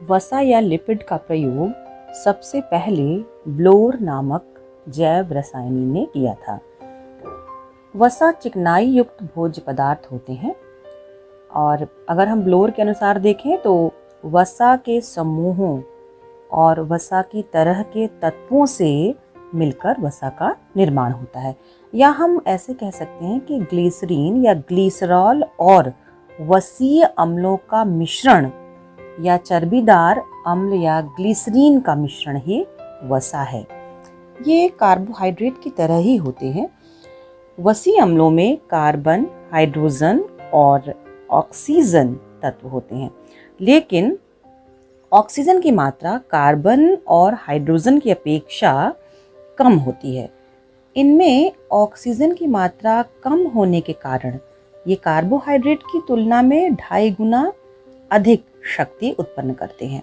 वसा या लिपिड का प्रयोग सबसे पहले ब्लोर नामक जैव रसायनी ने किया था। वसा चिकनाई युक्त भोज्य पदार्थ होते हैं और अगर हम ब्लोर के अनुसार देखें तो वसा के समूहों और वसा की तरह के तत्वों से मिलकर वसा का निर्माण होता है। या हम ऐसे कह सकते हैं कि ग्लिसरीन या ग्लिसरॉल और वसीय अम्लों का मिश्रण या चर्बीदार अम्ल या ग्लिसरीन का मिश्रण ही वसा है। ये कार्बोहाइड्रेट की तरह ही होते हैं। वसीय अम्लों में कार्बन, हाइड्रोजन और ऑक्सीजन तत्व होते हैं, लेकिन ऑक्सीजन की मात्रा कार्बन और हाइड्रोजन की अपेक्षा कम होती है। इनमें ऑक्सीजन की मात्रा कम होने के कारण ये कार्बोहाइड्रेट की तुलना में 2.5 गुना अधिक शक्ति उत्पन्न करते हैं।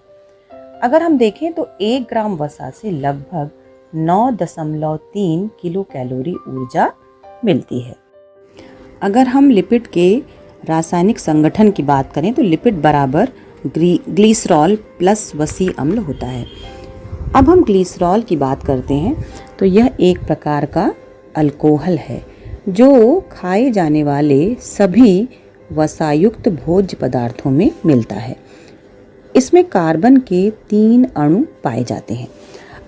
अगर हम देखें तो 1 ग्राम वसा से लगभग 9.3 किलो कैलोरी ऊर्जा मिलती है। अगर हम लिपिड के रासायनिक संगठन की बात करें तो लिपिड बराबर ग्लिसरॉल प्लस वसीय अम्ल होता है। अब हम ग्लिसरॉल की बात करते हैं तो यह एक प्रकार का अल्कोहल है जो खाए जाने वाले सभी वसायुक्त भोज्य पदार्थों में मिलता है। इसमें कार्बन के 3 अणु पाए जाते हैं।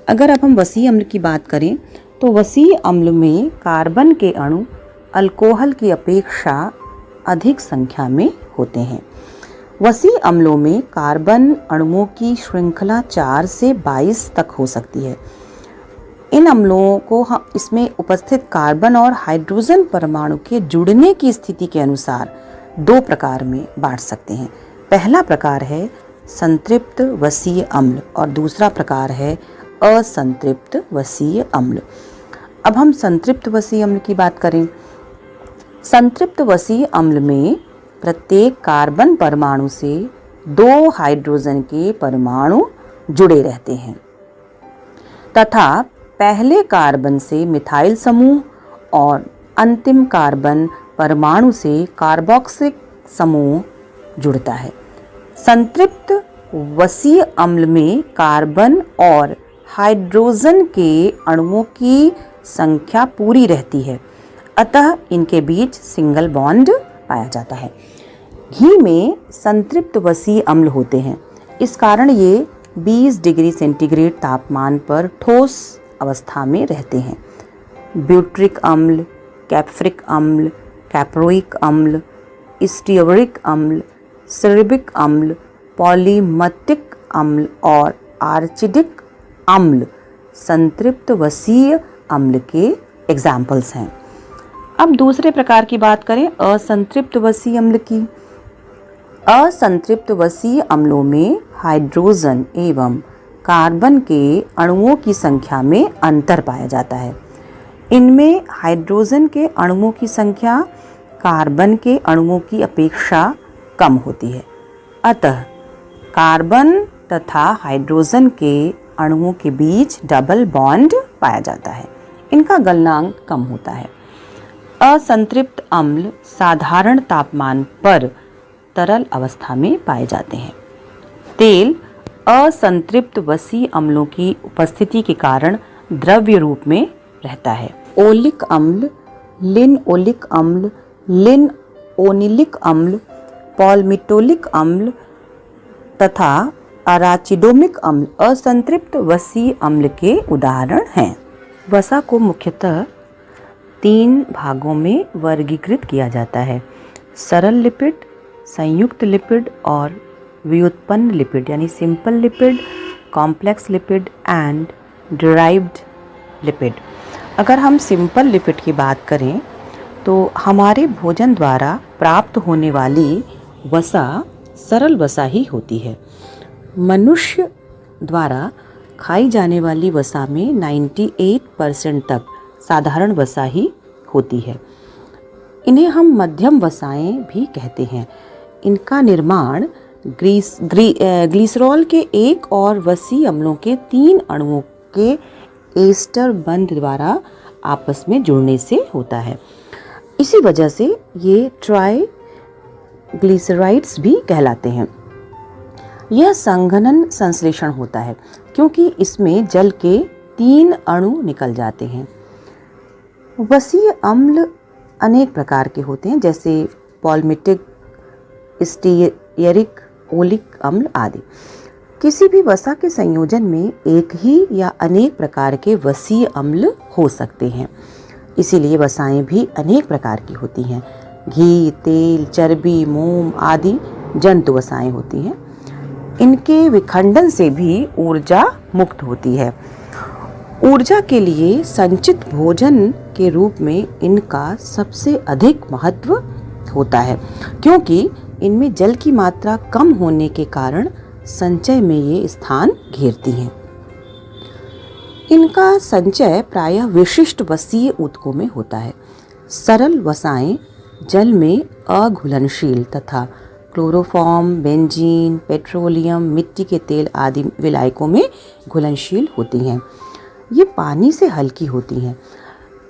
अगर अब हम वसीय अम्ल की बात करें तो वसीय अम्ल में कार्बन के अणु अल्कोहल की अपेक्षा अधिक संख्या में होते हैं। वसीय अम्लों में कार्बन अणुओं की श्रृंखला 4 से 22 तक हो सकती है। इन अम्लों को हम इसमें उपस्थित कार्बन और हाइड्रोजन परमाणु के जुड़ने की स्थिति के अनुसार 2 प्रकार में बांट सकते हैं। पहला प्रकार है संतृप्त वसीय अम्ल और दूसरा प्रकार है असंतृप्त वसीय अम्ल। अब हम संतृप्त वसीय अम्ल की बात करें। संतृप्त वसीय अम्ल में प्रत्येक कार्बन परमाणु से 2 हाइड्रोजन के परमाणु जुड़े रहते हैं तथा पहले कार्बन से मिथाइल समूह और अंतिम कार्बन परमाणु से कार्बोक्सिल समूह जुड़ता है। संतृप्त वसीय अम्ल में कार्बन और हाइड्रोजन के अणुओं की संख्या पूरी रहती है, अतः इनके बीच सिंगल बॉन्ड पाया जाता है। घी में संतृप्त वसीय अम्ल होते हैं, इस कारण ये 20 डिग्री सेंटीग्रेड तापमान पर ठोस अवस्था में रहते हैं। ब्यूट्रिक अम्ल, कैप्रिक अम्ल, कैप्रोइक अम्ल, स्टीयरिक अम्ल, सेरेबिक अम्ल, पॉलीमतिक अम्ल और आर्चिडिक अम्ल संतृप्त वसीय अम्ल के एग्जाम्पल्स हैं। अब दूसरे प्रकार की बात करें असंतृप्त वसीय अम्ल की। असंतृप्त वसीय अम्लों में हाइड्रोजन एवं कार्बन के अणुओं की संख्या में अंतर पाया जाता है। इनमें हाइड्रोजन के अणुओं की संख्या कार्बन के अणुओं की अपेक्षा कम होती है, अतः कार्बन तथा हाइड्रोजन के अणुओं के बीच डबल बॉन्ड पाया जाता है। इनका गलनांक कम होता है। असंतृप्त अम्ल साधारण तापमान पर तरल अवस्था में पाए जाते हैं। तेल असंतृप्त वसीय अम्लों की उपस्थिति के कारण द्रव्य रूप में रहता है। ओलिक अम्ल, लिनओलिक अम्ल, लिनओनिलिक अम्ल, पॉलमिटोलिक अम्ल तथा अराचिडोमिक अम्ल असंतृप्त वसीय अम्ल के उदाहरण हैं। वसा को मुख्यतः 3 भागों में वर्गीकृत किया जाता है: सरल लिपिड, संयुक्त लिपिड और व्युत्पन्न लिपिड यानी simple lipid, complex lipid and derived lipid. अगर हम सिंपल लिपिड की बात करें तो हमारे भोजन द्वारा प्राप्त होने वाली वसा सरल वसा ही होती है। मनुष्य द्वारा खाई जाने वाली वसा में 98% तक साधारण वसा ही होती है। इन्हें हम मध्यम वसाएं भी कहते हैं। इनका निर्माण ग्लिसरॉल के एक और वसीय अम्लों के 3 अणुओं के एस्टर बंध द्वारा आपस में जुड़ने से होता है। इसी वजह से ये ट्राई ग्लिसराइड्स भी कहलाते हैं। यह संघनन संश्लेषण होता है क्योंकि इसमें जल के 3 अणु निकल जाते हैं। वसीय अम्ल अनेक प्रकार के होते हैं, जैसे पॉलमिटिक, स्टीयरिक, ओलिक अम्ल आदि। किसी भी वसा के संयोजन में एक ही या अनेक प्रकार के वसीय अम्ल हो सकते हैं, इसीलिए वसाएं भी अनेक प्रकार की होती हैं। घी, तेल, चर्बी, मोम आदि जंतु वसाएं होती हैं। इनके विखंडन से भी ऊर्जा मुक्त होती है। ऊर्जा के लिए संचित भोजन के रूप में इनका सबसे अधिक महत्व होता है, क्योंकि इनमें जल की मात्रा कम होने के कारण संचय में ये स्थान घेरती हैं। इनका संचय प्रायः विशिष्ट वसीय ऊतकों में होता है। सरल वसाएं जल में अघुलनशील तथा क्लोरोफॉर्म, बेंजीन, पेट्रोलियम, मिट्टी के तेल आदि विलायकों में घुलनशील होती हैं। ये पानी से हल्की होती हैं।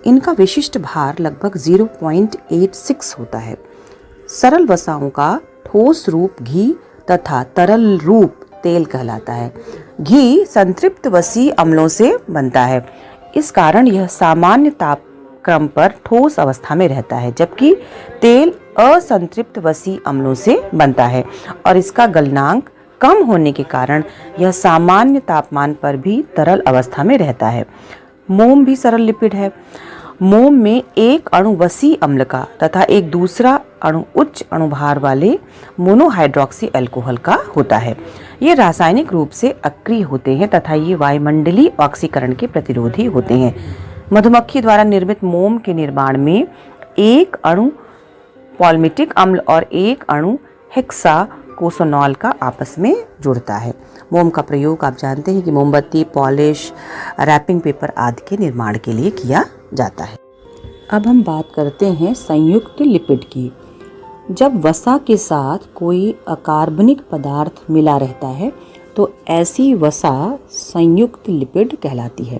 इनका विशिष्ट भार लगभग 0.86 होता है। सरल वसाओं का ठोस रूप घी तथा तरल रूप तेल कहलाता है। घी संतृप्त वसीय अम्लों से बनता है, इस कारण यह सामान्य तापक्रम पर ठोस अवस्था में रहता है, जबकि तेल असंतृप्त वसीय अम्लों से बनता है और इसका गलनांक कम होने के कारण यह सामान्य तापमान पर भी तरल अवस्था में रहता है। मोम भी सरल लिपिड है। मोम में एक अणु वसीय अम्ल का तथा एक दूसरा अणु उच्च अणुभार वाले मोनोहाइड्रोक्सी अल्कोहल का होता है। ये रासायनिक रूप से अक्रिय होते हैं तथा ये वायुमंडलीय ऑक्सीकरण के प्रतिरोधी होते हैं। मधुमक्खी द्वारा निर्मित मोम के निर्माण में एक अणु पॉलमिटिक अम्ल और एक अणु हेक्साकोसोनॉल का आपस में जुड़ता है। मोम का प्रयोग आप जानते हैं कि मोमबत्ती, पॉलिश, रैपिंग पेपर आदि के निर्माण के लिए किया जाता है। अब हम बात करते हैं संयुक्त लिपिड की। जब वसा के साथ कोई अकार्बनिक पदार्थ मिला रहता है तो ऐसी वसा संयुक्त लिपिड कहलाती है।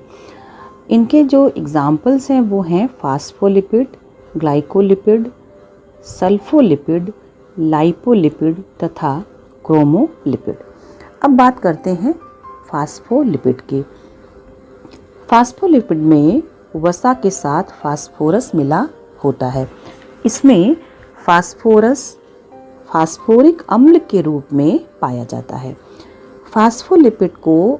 इनके जो एग्जाम्पल्स हैं वो हैं फास्फोलिपिड, ग्लाइकोलिपिड, सल्फोलिपिड, लाइपोलिपिड तथा क्रोमोलिपिड। अब बात करते हैं फास्फोलिपिड की। फास्फोलिपिड में वसा के साथ फास्फोरस मिला होता है। इसमें फास्फोरस फास्फोरिक अम्ल के रूप में पाया जाता है। फास्फोलिपिड को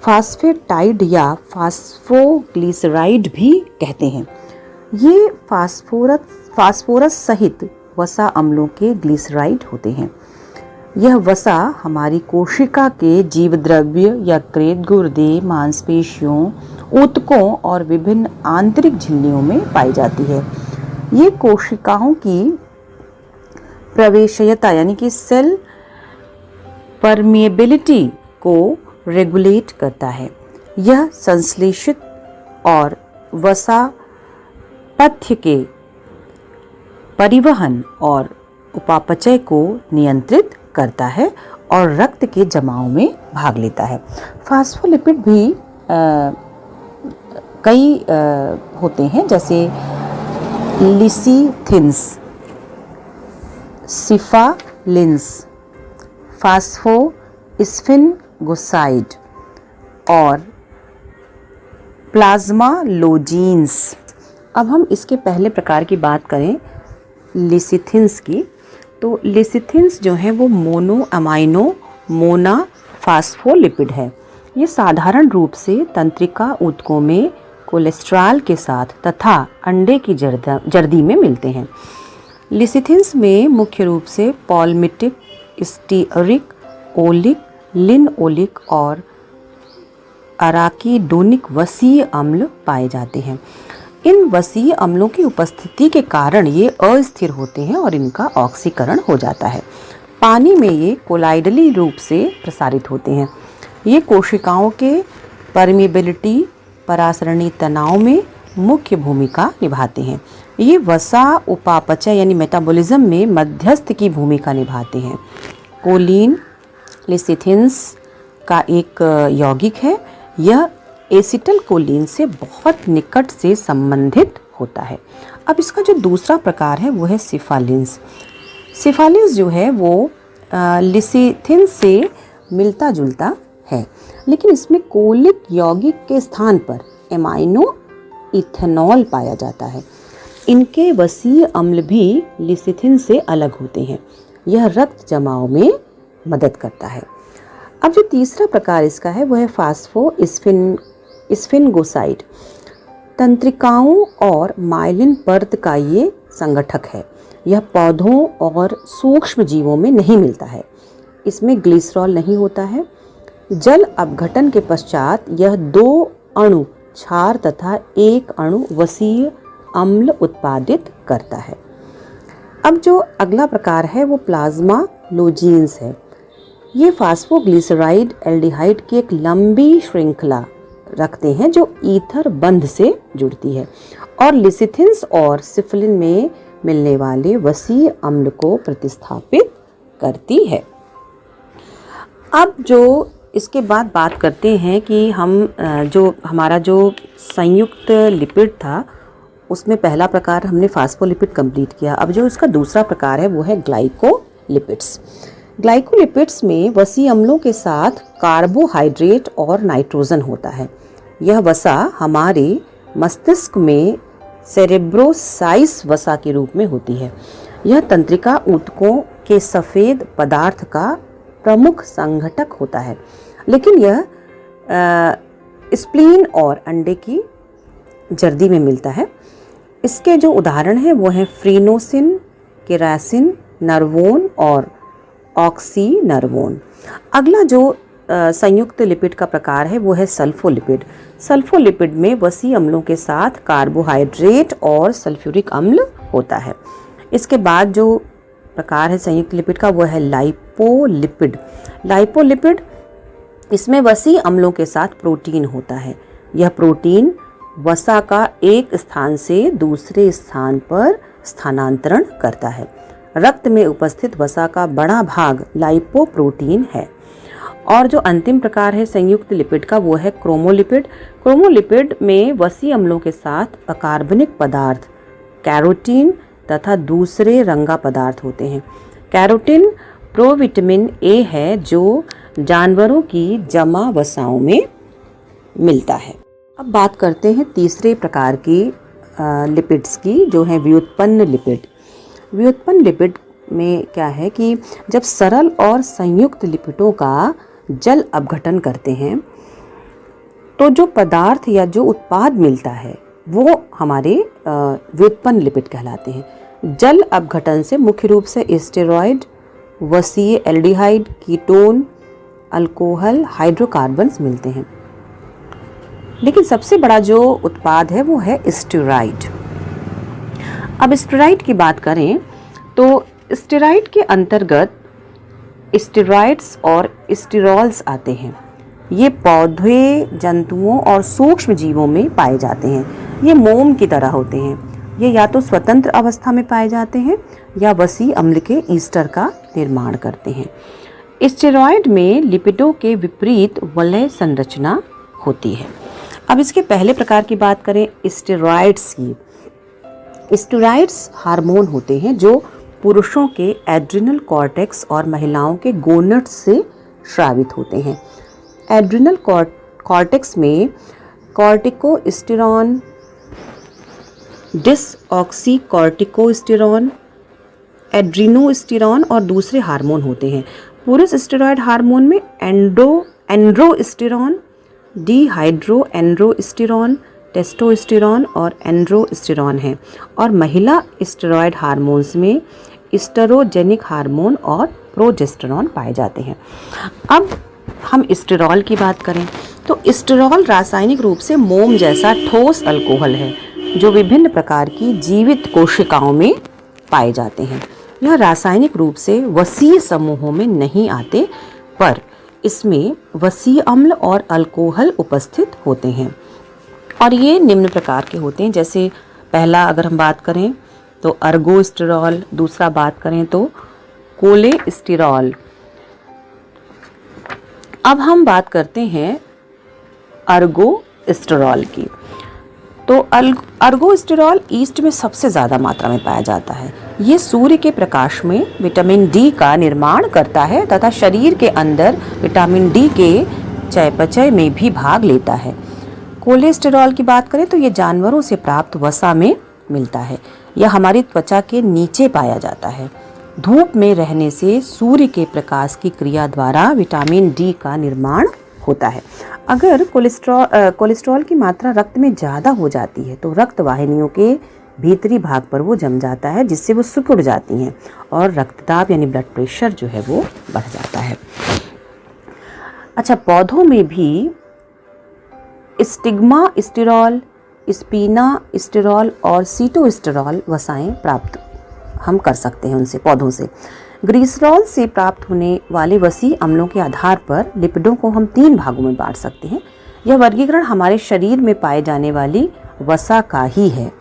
फास्फेटाइड या फास्फोग्लिसराइड भी कहते हैं। ये फास्फोरस सहित वसा अम्लों के ग्लिसराइड होते हैं। यह वसा हमारी कोशिका के जीवद्रव्य, यकृत, गुर्दे, मांसपेशियों, ऊतकों और विभिन्न आंतरिक झिल्लियों में पाई जाती है। ये कोशिकाओं की प्रवेशयता यानी कि सेल परमिएबिलिटी को रेगुलेट करता है। यह संश्लेषित और वसा पथ्य के परिवहन और उपापचय को नियंत्रित करता है और रक्त के जमाव में भाग लेता है। फास्फोलिपिड भी कई होते हैं, जैसे लिसिथिन्स, सिफालिन्स, फास्फोस्फिनगोसाइड और प्लाज्मालोजीन्स। अब हम इसके पहले प्रकार की बात करें लिसिथिन्स की, तो लिसिथिन्स जो है वो मोनो अमाइनो मोना फास्फोलिपिड है। ये साधारण रूप से तंत्रिका ऊतकों में कोलेस्ट्रॉल के साथ तथा अंडे की जर्दी में मिलते हैं। लिसिथिन्स में मुख्य रूप से पॉलमिटिक, स्टीयरिक, ओलिक, लिनओलिक और अराकिडोनिक वसीय अम्ल पाए जाते हैं। इन वसीय अम्लों की उपस्थिति के कारण ये अस्थिर होते हैं और इनका ऑक्सीकरण हो जाता है। पानी में ये कोलाइडली रूप से प्रसारित होते हैं। ये कोशिकाओं के परमिएबिलिटी, परासरणी तनाव में मुख्य भूमिका निभाते हैं। ये वसा उपापचय यानी मेटाबॉलिज्म में मध्यस्थ की भूमिका निभाते हैं। कोलिन लिसिथिन्स का एक यौगिक है। यह एसिटल कोलिन से बहुत निकट से संबंधित होता है। अब इसका जो दूसरा प्रकार है वो है सिफालिन्स। सिफालिन्स जो है वो लिसिथिन से मिलता जुलता है, लेकिन इसमें कोलिक यौगिक के स्थान पर एमाइनो इथेनॉल पाया जाता है। इनके वसीय अम्ल भी लिसिथिन से अलग होते हैं। यह रक्त जमाव में मदद करता है। अब जो तीसरा प्रकार इसका है वह है फास्फोस्फिनगोसाइड। तंत्रिकाओं और माइलिन परत का ये संगठक है। यह पौधों और सूक्ष्म जीवों में नहीं मिलता है। इसमें ग्लिसरॉल नहीं होता है। जल अपघटन के पश्चात यह 2 अणु क्षार तथा 1 अणु वसीय अम्ल उत्पादित करता है। अब जो अगला प्रकार है वो प्लाज्मा लोजीन्स है। ये फास्फोग्लिसराइड एल्डिहाइड की एक लंबी श्रृंखला रखते हैं जो ईथर बंध से जुड़ती है और लिसिथिन्स और सिफिलिन में मिलने वाले वसीय अम्ल को प्रतिस्थापित करती है। अब जो इसके बाद बात करते हैं कि हम हमारा जो संयुक्त लिपिड था उसमें पहला प्रकार हमने फास्फोलिपिड कंप्लीट किया। अब जो इसका दूसरा प्रकार है वो है ग्लाइकोलिपिड्स। ग्लाइकोलिपिड्स में वसी अम्लों के साथ कार्बोहाइड्रेट और नाइट्रोजन होता है। यह वसा हमारे मस्तिष्क में सेरेब्रोसाइस वसा के रूप में होती है। यह तंत्रिका ऊतकों के सफ़ेद पदार्थ का प्रमुख संघटक होता है, लेकिन यह स्प्लीन और अंडे की जर्दी में मिलता है। इसके जो उदाहरण हैं वो हैं फ्रीनोसिन, केरासिन, नर्वोन और ऑक्सीनर्वोन। अगला जो संयुक्त लिपिड का प्रकार है वो है सल्फोलिपिड। सल्फोलिपिड में वसी अम्लों के साथ कार्बोहाइड्रेट और सल्फ्यूरिक अम्ल होता है। इसके बाद जो प्रकार है संयुक्त लिपिड का वो है लाइपोलिपिड। लाइपोलिपिड इसमें वसी अम्लों के साथ प्रोटीन होता है। यह प्रोटीन वसा का एक स्थान से दूसरे स्थान पर स्थानांतरण करता है। रक्त में उपस्थित वसा का बड़ा भाग लाइपोप्रोटीन है। और जो अंतिम प्रकार है संयुक्त लिपिड का वो है क्रोमोलिपिड। क्रोमोलिपिड में वसी अम्लों के साथ अकार्बनिक पदार्थ कैरोटीन तथा दूसरे रंगा पदार्थ होते हैं। कैरोटीन प्रोविटामिन ए है जो जानवरों की जमा वसाओं में मिलता है। अब बात करते हैं तीसरे प्रकार की लिपिड्स की, जो है व्युत्पन्न लिपिड। व्युत्पन्न लिपिड में क्या है कि जब सरल और संयुक्त लिपिडों का जल अपघटन करते हैं तो जो पदार्थ या जो उत्पाद मिलता है वो हमारे व्युत्पन्न लिपिड कहलाते हैं। जल अपघटन से मुख्य रूप से स्टेरॉइड, वसीय एल्डिहाइड, कीटोन, अल्कोहल, हाइड्रोकार्बन्स मिलते हैं। लेकिन सबसे बड़ा जो उत्पाद है वो है स्टेरॉइड। अब स्टेरॉइड की बात करें तो स्टेरॉइड के अंतर्गत स्टेरॉइड्स और स्टेरॉल्स आते हैं। ये पौधे, जंतुओं और सूक्ष्म जीवों में पाए जाते हैं। ये मोम की तरह होते हैं। ये या तो स्वतंत्र अवस्था में पाए जाते हैं या वसी अम्ल के ईस्टर का निर्माण करते हैं। स्टेरॉइड में लिपिडों के विपरीत वलय संरचना होती है। अब इसके पहले प्रकार की बात करें स्टेरॉइड्स की। स्टेरॉइड्स हार्मोन होते हैं जो पुरुषों के एड्रिनल कॉर्टेक्स और महिलाओं के गोनड्स से स्रावित होते हैं। एड्रिनल कॉर्टेक्स में कॉर्टिकोस्टेरॉन, डिसऑक्सीकॉर्टिकोस्टेरॉन, एड्रिनोस्टेरॉन और दूसरे हार्मोन होते हैं। पुरुष स्टेरॉइड हार्मोन में एंड्रोस्टेरॉन, डिहाइड्रोएंड्रोस्टेरॉन, टेस्टोस्टेरॉन और एंड्रोस्टेरॉन है। और महिला स्टेरॉइड हार्मोन्स में एस्ट्रोजेनिक हार्मोन और प्रोजेस्टेरॉन पाए जाते हैं। अब हम स्टेरॉल की बात करें तो स्टेरॉल रासायनिक रूप से मोम जैसा ठोस अल्कोहल है जो विभिन्न प्रकार की जीवित कोशिकाओं में पाए जाते हैं। यह रासायनिक रूप से वसीय समूहों में नहीं आते, पर इसमें वसीय अम्ल और अल्कोहल उपस्थित होते हैं और ये निम्न प्रकार के होते हैं। जैसे पहला अगर हम बात करें तो अर्गोस्टेरॉल, दूसरा बात करें तो कोलेस्टेरॉल। अब हम बात करते हैं अर्गोस्टेरॉल की। तो अर्गोस्टेरॉल ईस्ट में सबसे ज़्यादा मात्रा में पाया जाता है। ये सूर्य के प्रकाश में विटामिन डी का निर्माण करता है तथा शरीर के अंदर विटामिन डी के चयापचय में भी भाग लेता है। कोलेस्टेरॉल की बात करें तो ये जानवरों से प्राप्त वसा में मिलता है। यह हमारी त्वचा के नीचे पाया जाता है। धूप में रहने से सूर्य के प्रकाश की क्रिया द्वारा विटामिन डी का निर्माण होता है। अगर कोलेस्ट्रॉल की मात्रा रक्त में ज़्यादा हो जाती है तो रक्त वाहिनियों के भीतरी भाग पर वो जम जाता है, जिससे वो सिकुड़ जाती हैं और रक्तदाब यानी ब्लड प्रेशर जो है वो बढ़ जाता है। अच्छा, पौधों में भी स्टिग्मा स्टेरॉल, स्पिना स्टेरॉल और सीटोस्टेरॉल वसाएं प्राप्त हम कर सकते हैं उनसे, पौधों से। ग्लिसरॉल से प्राप्त होने वाले वसी अम्लों के आधार पर लिपिडों को हम 3 भागों में बांट सकते हैं। यह वर्गीकरण हमारे शरीर में पाए जाने वाली वसा का ही है।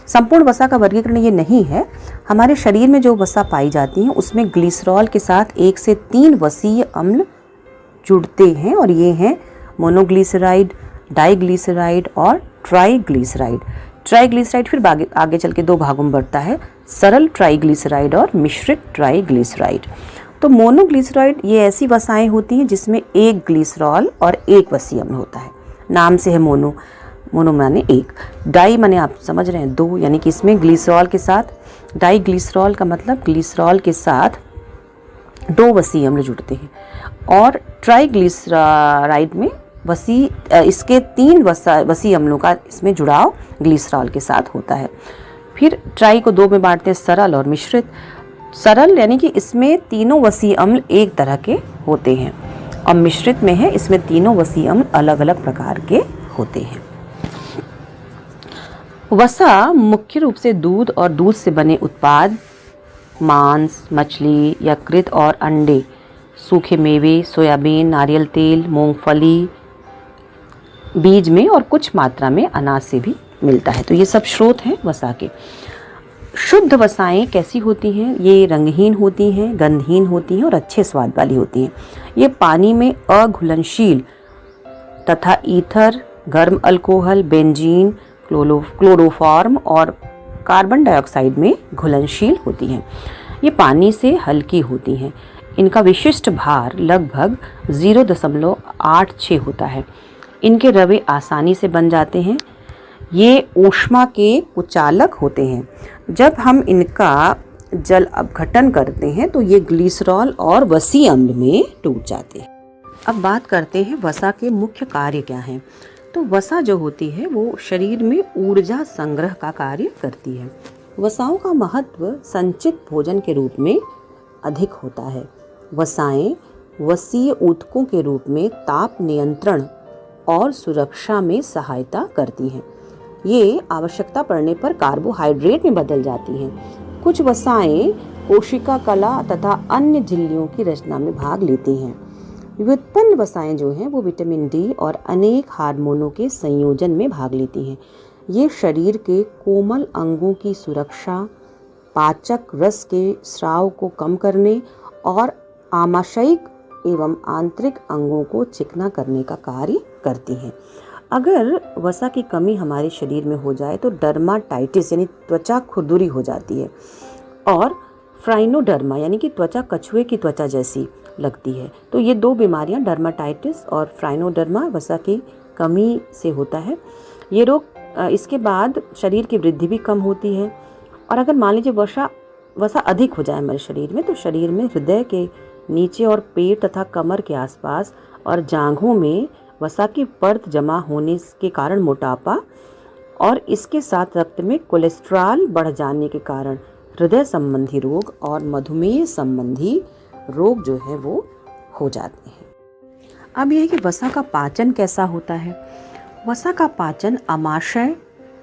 संपूर्ण वसा का वर्गीकरण ये नहीं है। हमारे शरीर में जो वसा पाई जाती हैं उसमें ग्लिसरॉल के साथ 1 से 3 वसीय अम्ल जुड़ते हैं और ये हैं मोनोग्लिसराइड, डाइग्लिसराइड और ट्राइग्लिसराइड। ट्राइग्लिसराइड फिर आगे चल के 2 भागों में बढ़ता है, सरल ट्राइग्लिसराइड और मिश्रित ट्राइग्लिसराइड। तो मोनोग्लिसराइड ये ऐसी वसाएं होती हैं जिसमें 1 ग्लिसरॉल और 1 वसीय अम्ल होता है। नाम से है मोनो, मोनो माने 1, डाई माने आप समझ रहे हैं 2, यानी कि इसमें ग्लिसरॉल के साथ, डाइग्लिसरॉल का मतलब ग्लिसरॉल के साथ 2 वसीय अम्ल जुड़ते हैं। और ट्राइग्लिसराइड में इसके 3 वसीय अम्लों का इसमें जुड़ाव ग्लिसरॉल के साथ होता है। फिर ट्राई को 2 में बांटते हैं, सरल और मिश्रित। सरल यानी कि इसमें तीनों वसीय अम्ल एक तरह के होते हैं और मिश्रित में है इसमें तीनों वसीय अम्ल अलग अलग प्रकार के होते हैं। वसा मुख्य रूप से दूध और दूध से बने उत्पाद, मांस, मछली, यकृत और अंडे, सूखे मेवे, सोयाबीन, नारियल तेल, मूंगफली, बीज में और कुछ मात्रा में अनाज से भी मिलता है। तो ये सब स्रोत हैं वसा के। शुद्ध वसाएं कैसी होती हैं? ये रंगहीन होती हैं, गंधहीन होती हैं और अच्छे स्वाद वाली होती हैं। ये पानी में अघुलनशील तथा ईथर, गर्म अल्कोहल, बेंजीन, क्लोरोफॉर्म और कार्बन डाइऑक्साइड में घुलनशील होती हैं। ये पानी से हल्की होती हैं। इनका विशिष्ट भार लगभग 0.86 होता है। इनके रवे आसानी से बन जाते हैं। ये ऊष्मा के कुचालक होते हैं। जब हम इनका जल अपघटन करते हैं तो ये ग्लिसरॉल और वसीय अम्ल में टूट जाते हैं। अब बात करते हैं वसा के मुख्य कार्य क्या हैं। तो वसा जो होती है वो शरीर में ऊर्जा संग्रह का कार्य करती है। वसाओं का महत्व संचित भोजन के रूप में अधिक होता है। वसाएं वसीय ऊतकों के रूप में ताप नियंत्रण और सुरक्षा में सहायता करती हैं। ये आवश्यकता पड़ने पर कार्बोहाइड्रेट में बदल जाती हैं। कुछ वसाएं कोशिका कला तथा अन्य झिल्लियों की रचना में भाग लेती हैं। व्युत्पन्न वसाएं जो हैं वो विटामिन डी और अनेक हार्मोनों के संयोजन में भाग लेती हैं। ये शरीर के कोमल अंगों की सुरक्षा, पाचक रस के स्राव को कम करने और आमाशयिक एवं आंतरिक अंगों को चिकना करने का कार्य करती हैं। अगर वसा की कमी हमारे शरीर में हो जाए तो डर्माटाइटिस यानी त्वचा खुरदुरी हो जाती है और फ्राइनोडर्मा यानी कि त्वचा कछुए की त्वचा जैसी लगती है। तो ये 2 बीमारियां डर्माटाइटिस और फ्राइनोडर्मा वसा की कमी से होता है। ये रोग इसके बाद शरीर की वृद्धि भी कम होती है। और अगर मान लीजिए वसा अधिक हो जाए हमारे शरीर में तो शरीर में हृदय के नीचे और पेट तथा कमर के आसपास और जांघों में वसा की परत जमा होने के कारण मोटापा और इसके साथ रक्त में कोलेस्ट्रॉल बढ़ जाने के कारण हृदय संबंधी रोग और मधुमेह संबंधी रोग जो है वो हो जाते हैं। अब यह है कि वसा का पाचन कैसा होता है। वसा का पाचन आमाशय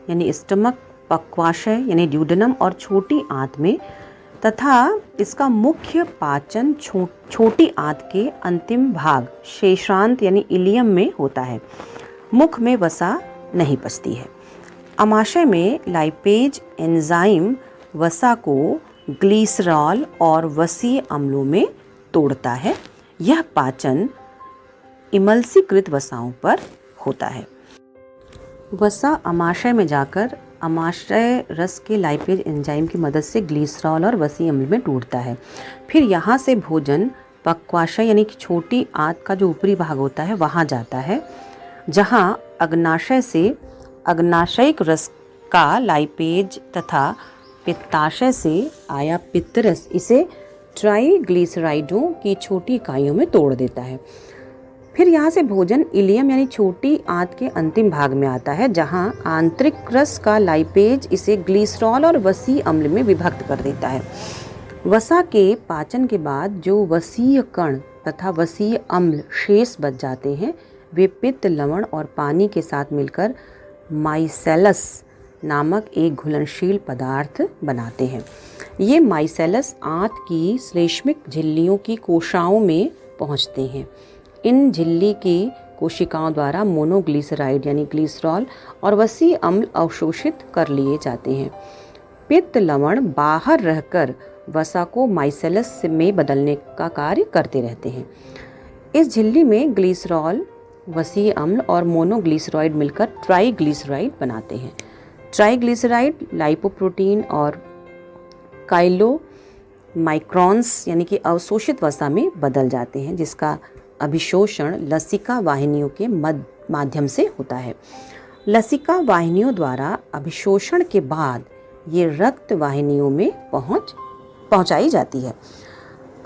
यानी स्टमक, पक्वाशय यानी ड्यूडेनम और छोटी आंत में तथा इसका मुख्य पाचन छोटी आंत के अंतिम भाग शेषांत यानी इलियम में होता है। मुख में वसा नहीं पचती है। आमाशय में लाइपेज एंजाइम वसा को ग्लिसरॉल और वसीय अम्लों में तोड़ता है। यह पाचन इमल्सीकृत वसाओं पर होता है। वसा अमाशय में जाकर अमाशय रस के लाइपेज एंजाइम की मदद से ग्लिसरॉल और वसी अम्ल में टूटता है। फिर यहाँ से भोजन पक्वाशय यानी कि छोटी आंत का जो ऊपरी भाग होता है वहाँ जाता है, जहाँ अग्नाशय से अग्नाशयिक रस का लाइपेज तथा पित्ताशय से आया पित्तरस इसे ट्राइग्लिसराइडों की छोटी इकाइयों में तोड़ देता है। फिर यहाँ से भोजन इलियम यानी छोटी आंत के अंतिम भाग में आता है, जहाँ आंतरिक रस का लाइपेज इसे ग्लिसरॉल और वसी अम्ल में विभक्त कर देता है। वसा के पाचन के बाद जो वसीय कण तथा वसीय अम्ल शेष बच जाते हैं, वे पित्त, लवण और पानी के साथ मिलकर माइसेलस नामक एक घुलनशील पदार्थ बनाते हैं। ये माइसेलस आंत की श्लेष्मिक झिल्लियों की कोशिकाओं में पहुंचते हैं। इन झिल्ली की कोशिकाओं द्वारा मोनोग्लिसराइड यानी ग्लिसरॉल और वसी अम्ल अवशोषित कर लिए जाते हैं। पित्त, लवण बाहर रहकर वसा को माइसेलस में बदलने का कार्य करते रहते हैं। इस झिल्ली में ग्लिसरॉल, वसी अम्ल और मोनोग्लिसराइड मिलकर ट्राइग्लिसराइड बनाते हैं। ट्राइग्लिसराइड लाइपोप्रोटीन और काइलोमाइक्रॉन्स यानी कि अवशोषित वसा में बदल जाते हैं, जिसका अभिशोषण लसिका वाहिनियों के माध्यम से होता है। लसिका वाहिनियों द्वारा अभिशोषण के बाद ये रक्त वाहिनियों में पहुंचाई जाती है।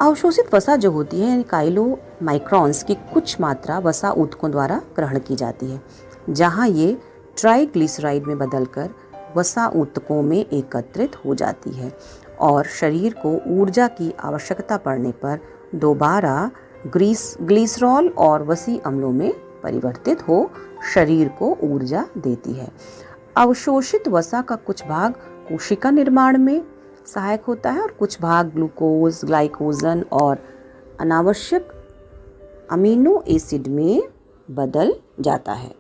अवशोषित वसा जो होती है यानी काइलोमाइक्रॉन्स की कुछ मात्रा वसा ऊतकों द्वारा ग्रहण की जाती है, जहां ये ट्राइग्लिसराइड में बदलकर वसा ऊतकों में एकत्रित हो जाती है और शरीर को ऊर्जा की आवश्यकता पड़ने पर दोबारा ग्लिसरॉल और वसी अम्लों में परिवर्तित हो शरीर को ऊर्जा देती है। अवशोषित वसा का कुछ भाग कोशिका निर्माण में सहायक होता है और कुछ भाग ग्लूकोज, ग्लाइकोजन और अनावश्यक अमीनो एसिड में बदल जाता है।